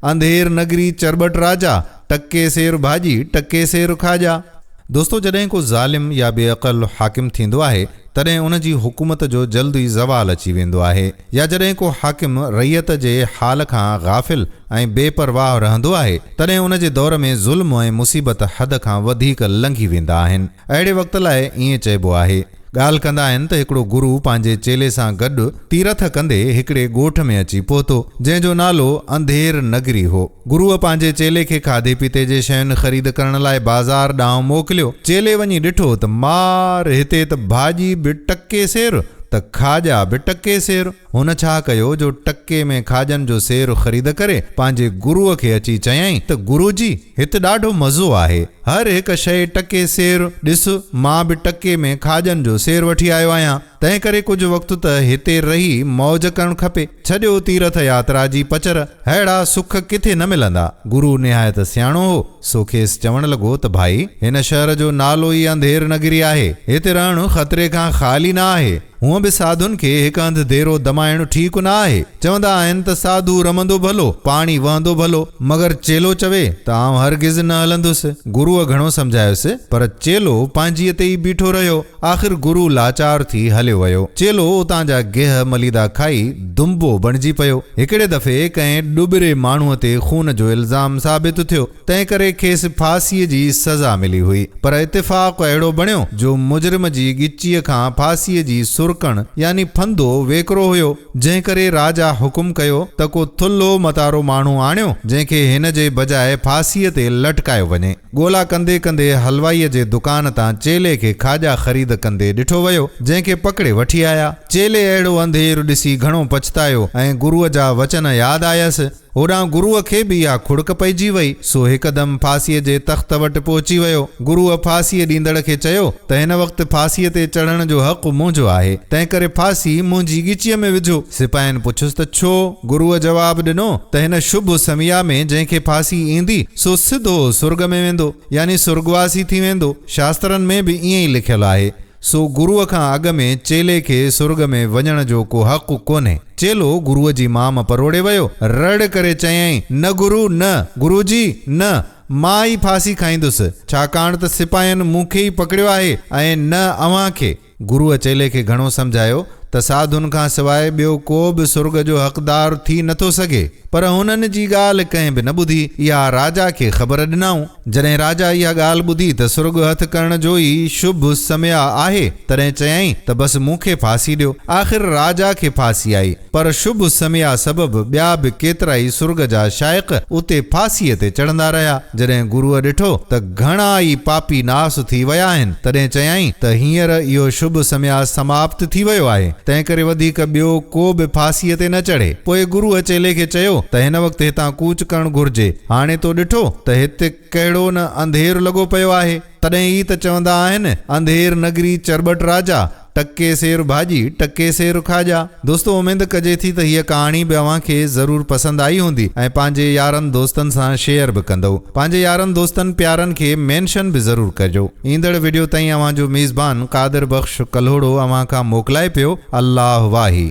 अंधेर नगरी चरबट राजा, टक्के सेर भाजी टक्के सेर खाजा। दोस्तों, जॾहिं को ज़ालिम या बेअक़ल हाकिम थींदो आहे तॾहिं उन जी हुकूमत जो जल्दी ज़वाल अची वेंदो आहे, या जॾहिं को हाकिम रैयत जे हाल खां गाफ़िल ऐं बेपरवाह रहंदो आहे तॾहिं उन जे दौर में ज़ुल्म ऐं मुसीबत हद खां वधीक लंघी वेंदा आहिनि। अहिड़े वक़्त लाइ ईअं चइबो आहे, ॻाल्हि कंदा आहिनि त हिकिड़ो गुरु पंहिंजे चेले सां गॾु तीरथ कंदे हिकिड़े ॻोठ में अची पहुतो जंहिंजो नालो अंधेर नगरी हो। गुरुअ पंहिंजे चेले खे खाधे पीते जे शयुनि ख़रीद करण लाइ बाज़ार ॾांहुं मोकिलियो। चेले वञी ॾिठो त मार, हिते त भाॼी बि टके सेर त खाजा बि टके सेर। हुन छा कयो जो टके में खाजनि जो सेर ख़रीद करे पंहिंजे गुरुअ खे अची चयईं त गुरु जी, हिते ॾाढो मज़ो आहे, हर हिकु शइ टके सेर। ॾिस, मां बि टके में खाजनि जो सेर वठी आयो आहियां, तंहिं करे कुझु वक़्तु त हिते रही मौज करणु खपे। छॾियो तीरथ यात्रा जी पचर, अहिड़ा सुख किथे न मिलंदा। गुरु निहायत सियाणो हो, सो खेसि चवणु लॻो त भाई, हिन शहर जो नालो ई अंधेर नगरी आहे, हिते रहणु ख़तरे खां ख़ाली न आहे। हूअं बि साधुनि खे हिकु हंधि देरो दमाइणु ठीकु न आहे। चवंदा आहिनि त साधु रमंदो भलो, पाणी वहंदो भलो, मगर चेलो चवे त आउं हरगिज़ न हलंदुसि। गुरुअ घणो सम्झायोसि, पर चेलो पंहिंजीअ ते ई बीठो रहियो। आख़िर गुरु लाचार थी हलियो वियो। चेलो उतां जा गेह मलीदा खाई दुंबो बणिजी पियो। हिकिड़े दफ़े कंहिं ॾुबरे माण्हूअ ते खून जो इल्ज़ाम साबित थियो, तंहिं करे खेसि फांसीअ जी सज़ा मिली हुई। पर इत्तेफ़ाक़ अहिड़ो बणियो जो मुजरिम जी गिचीअ खां फांसीअ जी सुरकण यानी फंदो वेकिरो हुयो, जंहिं करे राजा हुकुम कयो त को थुल्हो मतारो माण्हू आणियो जंहिंखे हिन जे बजाए फांसीअ ते लटकायो वञे। ॻोल्हा कंदे कंदे हलवाईअ जे दुकान तां चेले खे खाजा ख़रीद कंदे ॾिठो वियो, जंहिंखे पकड़े वठी आया। चेले अहिड़ो अंधेर ॾिसी घणो पछतायो ऐं गुरुअ जा वचन यादि आयसि। होॾां गुरुअ खे बि इहा खुड़क पइजी वई, सो हिकदमि फांसीअ जे तख़्त वटि पहुची वियो। गुरुअ फांसीअ ॾींदड़ खे चयो त हिन वक़्तु फांसीअ ते चढ़ण जो हक़ मुंहिंजो आहे, तंहिं करे फांसी मुंहिंजी गिचीअ में विझो। सिपाहियुनि पुछुसि त छो? गुरुअ जवाबु ॾिनो त हिन शुभ समिया में जंहिंखे फांसी ईंदी सो सिधो सुर्ग में वेंदो, यानी सुर्गवासी थी वेंदो। शास्त्रनि में बि ईअं ई लिखियलु आहे। सो गुरुअ खां अॻु में चेले खे सुर्ग में वञण जो को हक़ कोन्हे। चेलो गुरुअ जी माम परोड़े वियो, रड़ करे चयईं, न गुरु न, गुरु जी न, मां ई फांसी खाईंदुसि, छाकाणि त सिपाहियुनि मूंखे ई पकड़ियो आहे ऐं न अव्हां खे। गुरुअ चेले खे घणो सम्झायो त साधुनि खां सवाइ ॿियो को बि सुर्ग जो हक़दार थी नथो सघे, पर हुननि जी ॻाल्हि कंहिं बि न ॿुधी। इहा राजा खे ख़बर ॾिनऊं। जॾहिं राजा इहा ॻाल्हि ॿुधी त सुर्ग हथ करण जो ई शुभ समय आहे, तॾहिं चयईं त बसि मूंखे फांसी ॾियो। आख़िर राजा खे फांसी आई, पर शुभ समय सबबि ॿिया बि केतिरा ई सुर्ग जा शाइक़ उते फांसीअ ते चढ़ंदा रहिया। जॾहिं गुरुअ ॾिठो त घणा ई पापी नास थी विया आहिनि, तॾहिं चयईं त हींअर इहो शुभ समय समाप्त थी वियो आहे, तंहिं करे वधीक ॿियो को बि फांसीअ ते न चढ़े। पोइ गुरुअ चेले खे चयो त हिन वक़्तु हितां कूच करणु घुर्जे। हाणे तो ॾिठो त हिते कहिड़ो न अंधेर लॻो पियो आहे, तॾहिं ई त चवंदा आहिनि, अंधेर नगरी चरबट राजा, टके सेर भाॼी टके सेर खाजा। दोस्तों, उमेद कजे थी त हीअ कहाणी बि अव्हांखे ज़रूरु पसंदि आई हूंदी ऐं पंहिंजे यारनि दोस्तनि सां शेयर बि कंदो। पंहिंजे यारनि दोस्तनि प्यारनि खे मेंशन बि ज़रूरु कजो। ईंदड़ वीडियो ताईं अव्हांजो मेज़बान क़ादिर बख़्श कल्होड़ो अव्हां खां मोकिलाए पियो। अल्लाह वाही।